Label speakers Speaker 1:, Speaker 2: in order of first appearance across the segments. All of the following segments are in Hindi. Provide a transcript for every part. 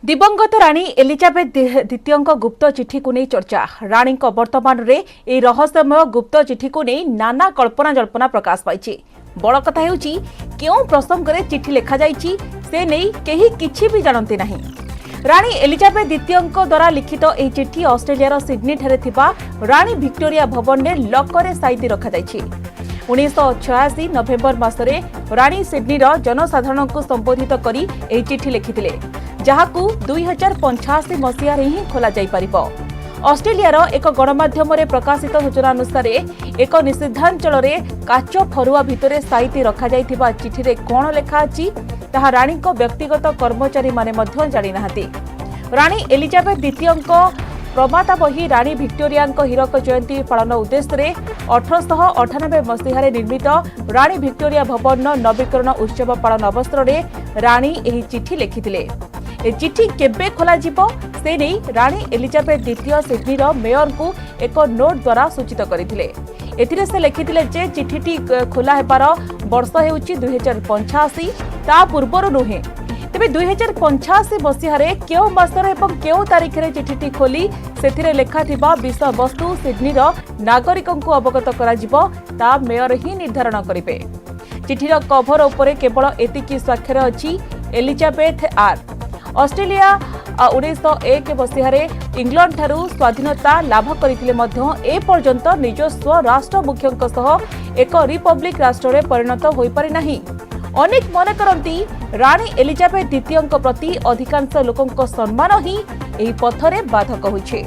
Speaker 1: दिवंगत राणी एलिजाबेथ द्वितीय गुप्त चिठी को नहीं चर्चा। राणी वर्तमान में यह रहस्यमय गुप्त चिठी को नहीं नाना कल्पना जल्पना प्रकाश पाई। बड़ कथा हेउची क्यों प्रसंग में चिठी लिखा जाइछि से नहीं केही किछि भी जानते नहीं। राणी एलिजाबेथ द्वितीय द्वारा लिखित यह चिठी ऑस्ट्रेलिया सिडनी ठारे थिबा राणी विक्टोरिया भवन में लकर साइती रखा जाइछि। 1986 नवेम्बर मासरे राणी सिडनीर जनसाधारण को संबोधित करी यह चिठी लिखिथिले, जहाकू 2085 मसीह ही खोल जाइपारिब। ऑस्ट्रेलियार एक गणमाध्यम प्रकाशित सूचना अनुसार एक निषिद्धांचल काच फरुआ भितर साइती रखा जाइथिबा चिठी रे कोन लेखा अछि ताहा राणी को व्यक्तिगत कर्मचारी माने मध्य जानि नाहांती। राणी एलिजाबेथ द्वितीय प्रमाता बही राणी विक्टोरिया हीरक जयंती पालन उद्देश्य 1898 मसीह निर्मित राणी विक्टोरिया भवन नवीकरण उत्सव पालन अवसर में राणी एही चिठी लिखिथिले। ए चिठी केबे खोला जिवो से नहीं राणी एलिजाबेथ द्वितीय सिडनीर मेयर को एक नोट द्वारा सूचित करथिले। एथिरे से लिखिथिले जे चिठीटी खोला हेबार वर्ष हेउची 2085 ता पूर्वर नुहे। तेबे 2085 मसीह केउ मासर एवं केउ तारीख रे चिठीटी खोली सेथिरे लेखा थिबा विषय वस्तु सिडनीर नागरिकों को अवगत करा जिवो ता मेयर ही निर्धारण करिवे। चिठीर कभर उपरे केवल एतिकी स्वाक्षर अछि एलिजाबेथ आर। ऑस्ट्रेलिया 1901 मसीह इंग्लैंड ठारू स्वाधीनता लाभ करथिले मध्य ए पर्यंत निजस्व राष्ट्र मुख्यंक सह एक रिपब्लिक राष्ट्र में परिणत होई पारि नाही। अनेक मन करती राणी एलिजाबेथ द्वितीय प्रति अधिकांश लोकों सम्मान ही एही पथरे बाधक होइछे।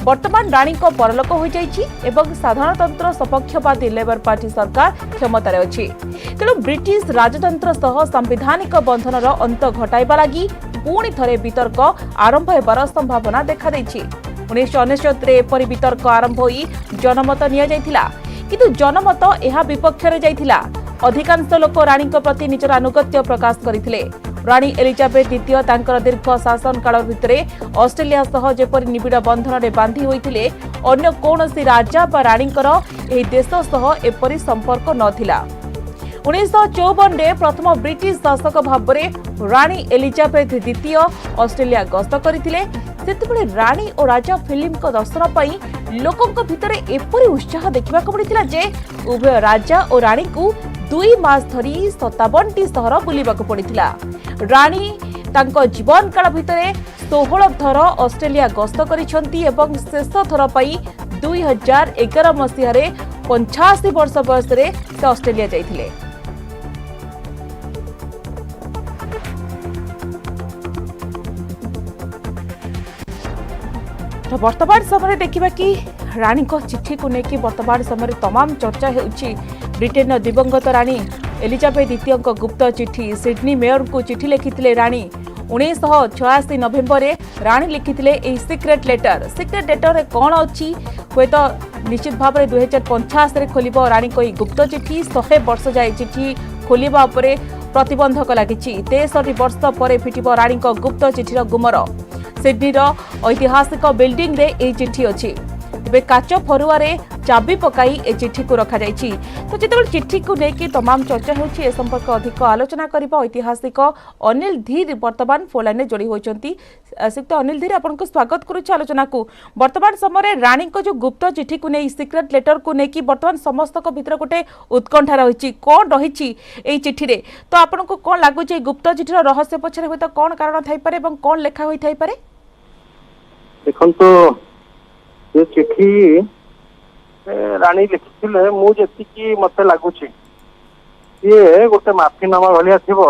Speaker 1: वर्तमान राणी को परलोक हो जाइछि एवं साधारणतंत्र सपक्षपाती लेबर पार्टी सरकार क्षमतार अछि। तेणु ब्रिटिश राजतंत्र सह संवैधानिक बंधनर अंत घटाइबा लागि पुणी थरे वितर्क आरंभ हेबार संभावना देखा दैछि। 1969 एपरि वितर्क आरंभ होई जनमत निया जाइथिला, किंतु जनमत एहा विपक्ष रे जाइथिला। अधिकांश लोक राणी प्रति निजर अनुगत्य प्रकाश करथिले। राणी एलिजाबेथ द्वितीय तांकर दीर्घ शासन काल भितरे ऑस्ट्रेलिया सह जेपरि निबिड़ बंधन रे बांधी होइथिले अन्य कोनोसी राजा बा राणीकर एही देश सह एपरि संपर्क नथिला। 1954 रे प्रथम ब्रिटिश शासक भाबरे राणी एलिजाबेथ द्वितीय ऑस्ट्रेलिया गस्त करथिले। सेतेबेले राणी और राजा फिल्म को दर्शन पाई लोकंक भितरे एपरि उत्साह देखिबा को मिलिथिला जे उभय राजा और राणी को 2 मास धरी 57टी सहर बुलिबाक पड़िथिला। राणी तांको जीवन काल भितरे 16 थर ऑस्ट्रेलिया गस्त करिसंती एवं शेष थर पाई 2011 मसीह 85 वर्ष बयस रे से ऑस्ट्रेलिया जाइथिले। तो वर्तमान समय देखिबा कि राणी को चिट्ठी को लेकिन वर्तमान समय तमाम चर्चा होउछि। ब्रिटेन दिवंगत राणी एलिजाबेथ द्वितीय गुप्त चिट्ठी सिडनी मेयर को चिट्ठी लिखिथिले राणी। 1986 नवेम्बर रे राणी लिखिथिले ए सीक्रेट लेटर कौन अच्छी हुए तो निश्चित भाव में 2050 रे खोलिबो राणी को गुप्त चिट्ठी। 100 वर्ष जाए चिट्ठी खोलिबा उपरे प्रतिबंधक लागिछि। 63 वर्ष पर फिटिबो राणी को गुप्त चिठीर गुमर। सिडनीर ऐतिहासिक बिल्डिंग रे ए चिट्ठी अछि। तेबे काच फरुआ रे चाबी पकाई ए चिट्ठी को रखा जाइछि। तो जेतेबेले चिट्ठी को लेकिन तमाम चर्चा होछि ए संपर्क अधिक आलोचना करिबा ऐतिहासिक अनिल धीर वर्तमान फोन लाइन जोड़ी होइछंती। सिक्त अनिल धीर आपन को स्वागत करूछि आलोचना को। वर्तमान समय राणी को जो गुप्त चिट्ठी को नै सीक्रेट लेटर को नै कि वर्तमान समस्त को भीतर गोटे उत्कंठा रहिछि कोन रहिछि ए चिट्ठी रे। तो आपन को कोन लागु छै गुप्त चिट्ठीर रहस्य पछरे होय त कोन कारण थाइ पारे एवं कोन लेखा होई थाइ पारे?
Speaker 2: देखो तो ये चिट्ठी राणी लिखिथिले मु जेतिकी मते लागुछि ये गोटे माफीनामा भलिया थिबो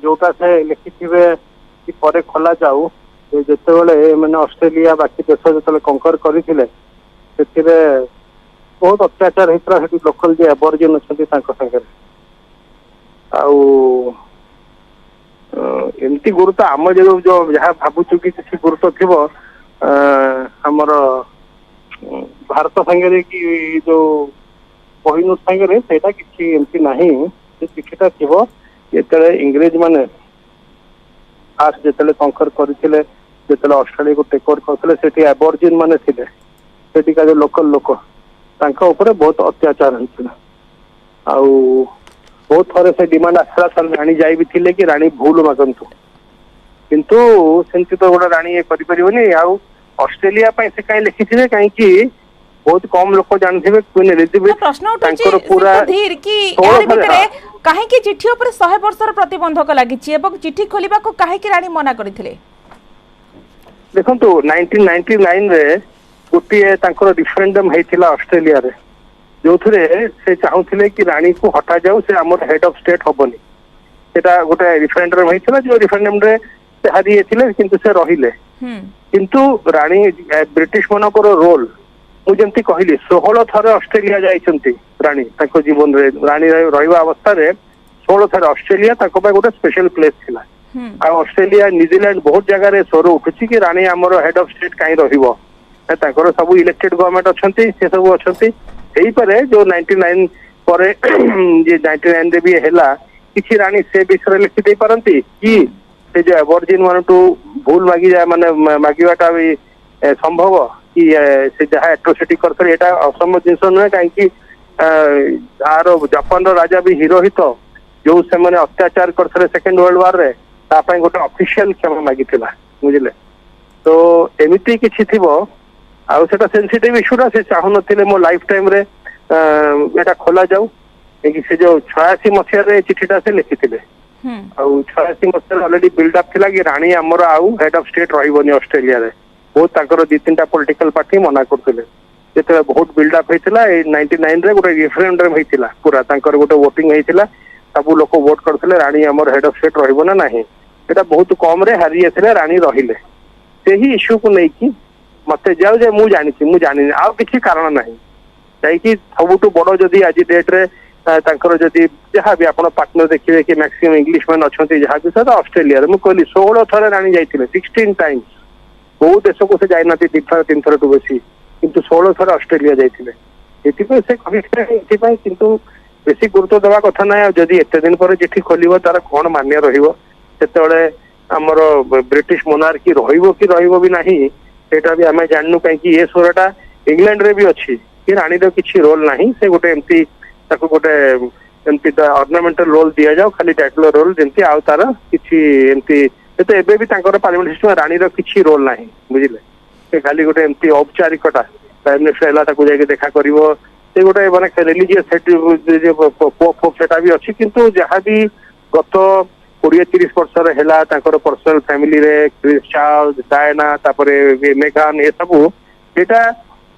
Speaker 2: जोटा से लिखिथिबे कि परे खोला जाऊ जेतेबेले माने ऑस्ट्रेलिया बाकी देश जेतेबेले कंकर करिथिले सेतिरे बहुत अत्याचार हितरा हेतु लोकल जे एबोरिजिन छथि तांको संगे आउ एमती गुरुत्व आम जो जहाँ भावुचु कि किसी गुरुत्व थी आमर भारत संगे कि जो कोहिनूर संगे सेटा किसी एमती नाही से चिठीटा थी जो इंग्रेज माने फास्ट जिते कंकर करते जो ऑस्ट्रेलिया को टेक ओवर करते सेठी एबोरिजिन माने थिले सेठिका जो लोकल लोक तांका ऊपर बहुत अत्याचार होता आउ बहुत थोड़े से डिमांड आसला राणी जाई भी थिले कि राणी भूल मागंतु किंतु सेमती तो गोटे राणी करिपरिबनी आउ ऑस्ट्रेलिया पे से कहीं लिखिथिबे कहीं बहुत कम लोग जानथिबे क्वीन एलिजाबेथ
Speaker 1: प्रश्न उठुची
Speaker 2: तांकर पूरा
Speaker 1: धीर कि
Speaker 2: षोहळ
Speaker 1: यार
Speaker 2: थरे,
Speaker 1: भितरे काहे कि चिठी ऊपर 100 वर्षर प्रतिबंधक लागिछि एवं चिठी खोलिबा को काहे कि रानी मना करथिले
Speaker 2: देखंतु 1999 रे गोटे तांकर रिफरेंडम हेतिला ऑस्ट्रेलिया रे जो थरे से चाहुथिले कि रानी को हटा जाऊ से हमर हेड ऑफ स्टेट होबनी सेटा गोटे रिफरेंडम हेतिला जो रिफरेंडम रे से हारी हेतिले किंतु से रहिले किंतु रानी ब्रिटिश मानकर रोल मु जमती कहली 16 थर ऑस्ट्रेलिया जाइछंती रानी ताको जीवन रे रानी रहिबा अवस्था रे 16 थर ऑस्ट्रेलिया ताको पे गोटे स्पेशल प्लेस थिला आ ऑस्ट्रेलिया न्यूजीलैंड बहुत जगह रे सोरो उठुची कि रानी हमर हेड ऑफ स्टेट काई रहिबो ताकर सब इलेक्टेड गवर्नमेंट अछंती से सब अछंती एही परे जो 99 परे जे 99 रे भी हैला किछि रानी से विषय लिखि दे परंती कि से जो एबॉर्जिन मानटू भूल मागी जाए माने मागिवाटा भी संभव कि से जहाँ एट्रोसिटी करते एटा असंभव जिनस नुहे कहीं आर जापान राजा भी हिरो हित जो से मैंने अत्याचार करते सेकेंड वर्ल्ड वार रे तापाई गोटे ऑफिशियल क्षमा मागी बुझे तो एमती किसी थी आउ सेटा सेंसिटिव इश्यूटा से चाहू नथिले मो लाइफ टाइम रे एटा खोला जाऊ से जो 86 मसीह चिठीटा से लिखिथिले आउ 86 मसीह ऑलरेडी बिल्डअप थिला कि रानी हमर आउ हेड ऑफ स्टेट रहिबनी ऑस्ट्रेलिया रे बहुत ताकर 2-3टा पॉलिटिकल पार्टी मना करथिले जेते बहुत बिल्डअप हेतिला 99 रे गोटे रेफरेंडम हेतिला पूरा ताकर गोटे वोटिंग हेतिला सब लोग वोट करथिले रानी हमर हेड ऑफ स्टेट रहिबो ना नाही एटा बहुत कम रे हारि एथिले रानी रहिले सेही इश्यू को नै कि मते जाऊ जे मु जानि आ किछि कारण नाही जाई कि सबुटु बडो जदी आज डेट रे तांकर जदी जहाँ भी आपण पार्टनर देखिए कि मैक्सिमम इंग्लिश मैन अच्छे जहाँ भी सर ऑस्ट्रेलिया रे मु कहली 16 थर रानी जाइथिले 16 टाइम्स बहुत देश को से जाइना 3 थर टू बेसी किंतु 16 थर ऑस्ट्रेलिया जाइथिले एतिपे से कहिथिले किंतु बेसी गुरुत्व देवा कथा ना जदी एते दिन पर चिठी खोलिबो तार कोन मान्य रहिबो सेतेबेले हमर ब्रिटिश मोनार्की रहिबो कि रहिबो भी नाही सेटा भी हमें जाननु काहे कि ये सोरटा इंग्लैंड रे भी अछि कि रानी रो किछि रोल नाही से गोटे एमती ताको गोटे एमती ऑर्नामेंटल रोल दिया जाओ खाली टाइटल रोल जेमती आउ तार किछि एमती तो एबे भी तांकर पार्लियामेंट सिस्टम रानी रो किछि रोल नाही बुझिले से खाली गोटे एमती औपचारिकता प्राइम मिनिस्टर एला ताको जाके देखा करिवो से गोटे माने रिलीजियस सेट पोप सेटा भी अछि किंतु जहाँ भी गत 20-30 वर्ष रे हैला तांकर पर्सनल फैमिली रे क्रिस चार्ल्स डायना तापरे मेगान ए सब एटा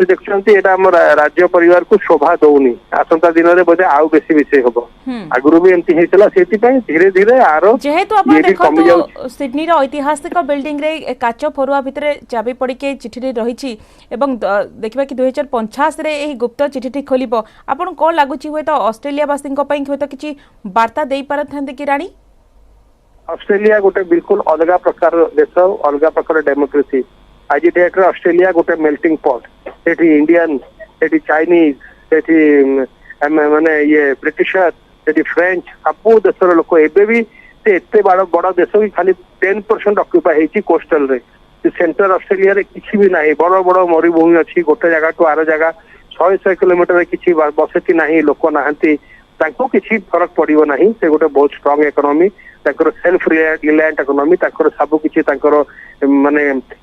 Speaker 2: से देखछंती एटा हमर राज्य परिवार को शोभा दउनी आसंता दिन रे बोधे आउ बेसी विषय होबो आगुरु भी एमती हेतला सेति पय धीरे धीरे आरो
Speaker 1: जेहेतु आपण देखो सिडनी रो ऐतिहासिक बिल्डिंग रे काच फरुआ भितरे चाबी पड़ी के चिठी रहिछि एवं देखिबा कि 2050 रे एही गुप्त चिठी खोलिबो आपण को लागुछि होय तो ऑस्ट्रेलिया वासिन को पय होय तो किछि वार्ता देई परथांते कि रानी
Speaker 2: ऑस्ट्रेलिया गोटे बिल्कुल अलग प्रकार देश अलग प्रकार डेमोक्रेसी आज डेट रे ऑस्ट्रेलिया गोटे मेल्टिंग पॉट सेठी इंडियन सेठी चाइनीज सेठी माने ये ब्रिटिशर सेठी फ्रेंच सब देशर लोक एबे भी से एते बड़ देश भी खाली 10% ऑक्युपाई हेची कोस्टल रे सेंटर ऑस्ट्रेलिया रे किछि भी नाही बड़ बड़ मरुभूमि अछि गोटे जगह टू आरो जगह 100 किलोमीटर किछि बसती नाही लोक नाहंती तांको किछि फरक पड़िबो नाही से गोटे बहुत स्ट्रांग इकोनॉमी ताकर सेल्फ रिलायंट इकोनॉमी ताकर सब किछि ताकर माने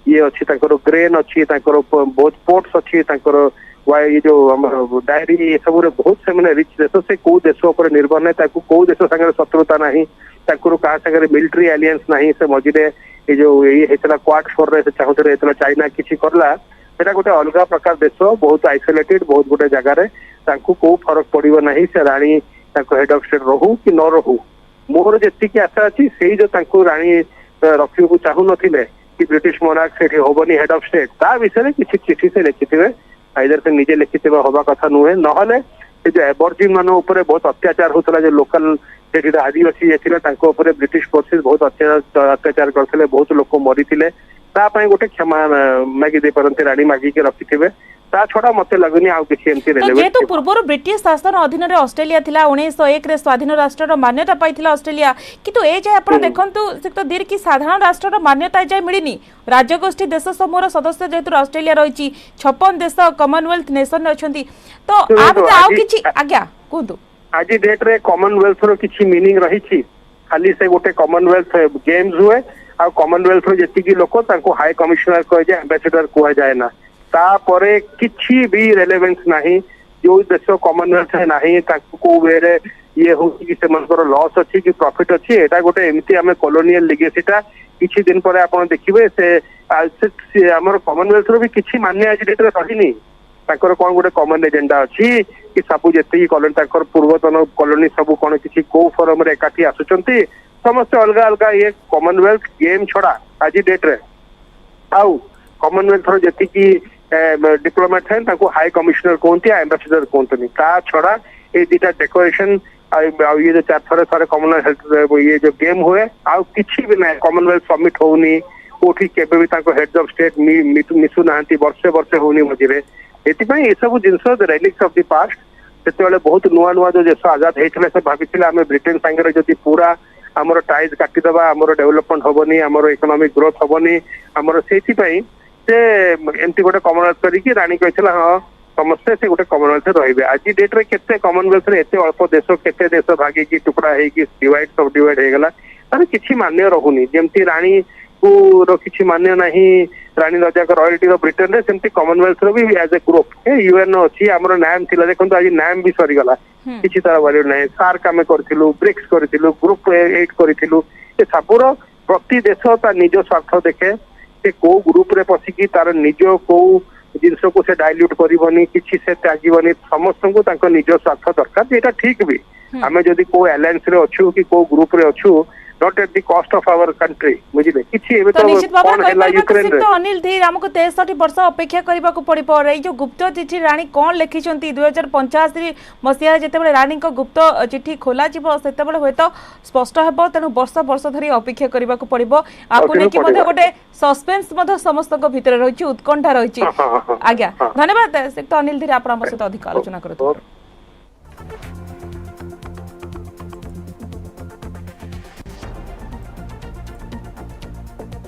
Speaker 2: ये अछि ताकर ग्रेन अछि ताकर बहुत पोर्ट्स अछि ताकर ये जो हमर डायरी ये सब रे बहुत से माने रिच देश से को देश ऊपर निर्भर नै ताकू को देश संगे शत्रुता नाही ताकर का संगे मिलिटरी एलियंस नाही से मजिदे ये जो ये हेतला क्वाड फोर रे से चाहते हेतला चाइना किछि करला सेटा गोटे अलग प्रकार देश बहुत आइसोलेटेड बहुत गोटे जगह रे तांको को फरक पड़िबो नाही से रानी ताको हेड ऑफ स्टेट रहू कि न रहू मोर जेतिकी आशा अछि सेही जो तांको रानी रखियो को चाहू नथिले कि ब्रिटिश मोनार्क सेठी होबनी हेड ऑफ स्टेट ता विषय किछि चिठी से लिखिथिबे आइदर से निजे लिखिथिबे होबा कथा नुहे नहले से जो एबॉर्जिन मानो ऊपर बहुत अत्याचार होतला जो लोकल सेठी आदिवासी एथिले तांको ऊपर ब्रिटिश फोर्सेस बहुत अत्याचार करथिले बहुत लोक मरिथिले ता पय गोटे क्षमा मागी दे परंते रानी मागी के रखिथिबे ता छोड़ा मते लगनी आउ किछि एमती रेलेवेंट
Speaker 1: जेतु पूर्वरो ब्रिटिश शासन अधीन रे ऑस्ट्रेलिया थिला 1901 रे स्वाधीन राष्ट्र रो मान्यता पाइथिला ऑस्ट्रेलिया किंतु ए जे आपण देखंतु सिक्त दीर की साधारण राष्ट्र रो मान्यता जाय मिलिनी राज्यगोष्ठी देश समूहर सदस्य जेतु ऑस्ट्रेलिया रहिछि 56 देश कॉमनवेल्थ नेशन अछंती तो आप आउ किछि आज्ञा कोंतु
Speaker 2: आज डेट रे कॉमनवेल्थ रो किछि मीनिंग रहिछि खाली से गोटे कॉमनवेल्थ गेम्स हुए आ कॉमनवेल्थ रो जेतिकी लोक तांको हाई कमिशनर कह जाए एम्बेसडर कह जाए ना तापरे किछि भी रेलेवेंस नाही जो देश कॉमनवेल्थ है नाही ताको को वेरे ये हो कि सेमनकर लॉस अछि कि प्रॉफिट अछि एटा गोटे एमती हमें कॉलोनियल लिगेसीटा किछि दिन पर आपण देखिबे से हमर कॉमनवेल्थ रो भी किछि मान्य आज डेट रे रहिनी ताकर कोन गोटे कॉमन एजेंडा अछि कि सबु जेति कॉलोनी ताकर पूर्वतन कॉलोनी सबु कोन किछि को फोरम रे एकाठी आसुचंती समस्त अलगा अलगा ये कॉमनवेल्थ गेम छड़ा आज डेट रे आउ कॉमनवेल्थ रो जेति की डिप्लोमेट है ताको हाई कमिश्नर कहते एम्बेसडर कहते ता छड़ा ये दुटा डेकोरेशन ये जो 4 थर कॉमनवेल्थ ये जो गेम हुए आउ किछि भी ना कॉमनवेल्थ समिट होनी कोठी केबे भी ताको हेड्स ऑफ स्टेट मिसु नांती वर्षे वर्षे होनी मझिरे एतिपई ए सब जिंस रेलिक्स ऑफ द पास्ट सेते बहुत नुआ नुआ जो देश आजाद होइथिले से भाबिथिले आमे ब्रिटेन संगे जदि पूरा हमर टाइज काटिदबा हमर डेवलपमेंट होबनी हमर इकोनॉमिक ग्रोथ होबनी हमर सेतिपई से एमती गोटे कॉमनवेल्थ करिकी रानी कहिथिला हां समस्ते से गोटे कॉमनवेल्थ रहिबे आज डेट रे केते कॉमनवेल्थ रे एते अल्प देश केते देश भागी की टुकड़ा हे की डिवाइड सब डिवाइड हे गला तारे किछि मान्य रहुनी जेमती रानी को रो किछि मान्य नाही रानी राजा का रॉयल्टी रो ब्रिटेन रे सेमती कॉमनवेल्थ रो भी एज ए ग्रुप यूएन अछि हमर नाम थिला देखंतु आज नाम भी सरी गला किछि तरह वैल्यू नाही सार्क आमे करथिलु ब्रिक्स करथिलु ग्रुप 8 करथिलु ए सबरो प्रति देश ता निज स्वार्थ देखे से को ग्रुप रे पसिकी तार निज को जिनस को से डाइल्यूट करबनी किछि से त्यागीबनी समस्त को तांको निज स्वार्थ दरकार एटा ठीक भी आमे जदी को अलायंस रे अछु कि को ग्रुप रे अछु not at the cost of our country बुझिले किछि एबे तो
Speaker 1: निश्चित भाव
Speaker 2: कोन हैला यूक्रेन रे
Speaker 1: तो अनिल धीर हमको 63 वर्ष अपेक्षा करबा को पड़ी पर ए जो गुप्त चिट्ठी रानी कोन लिखिचंती 2085 मसिया जेतेबेले रानी को गुप्त चिट्ठी खोला जिवो सेतेबेले होय तो स्पष्ट हेबो तनु वर्ष वर्ष धरि अपेक्षा करबा को पड़िबो आपको ने कि मध्ये गोटे सस्पेंस मध्ये समस्त को भीतर रहिछि उत्कंठा रहिछि आज्ञा धन्यवाद से तो अनिल धीर आपण हमर सहित अधिक आलोचना करथु।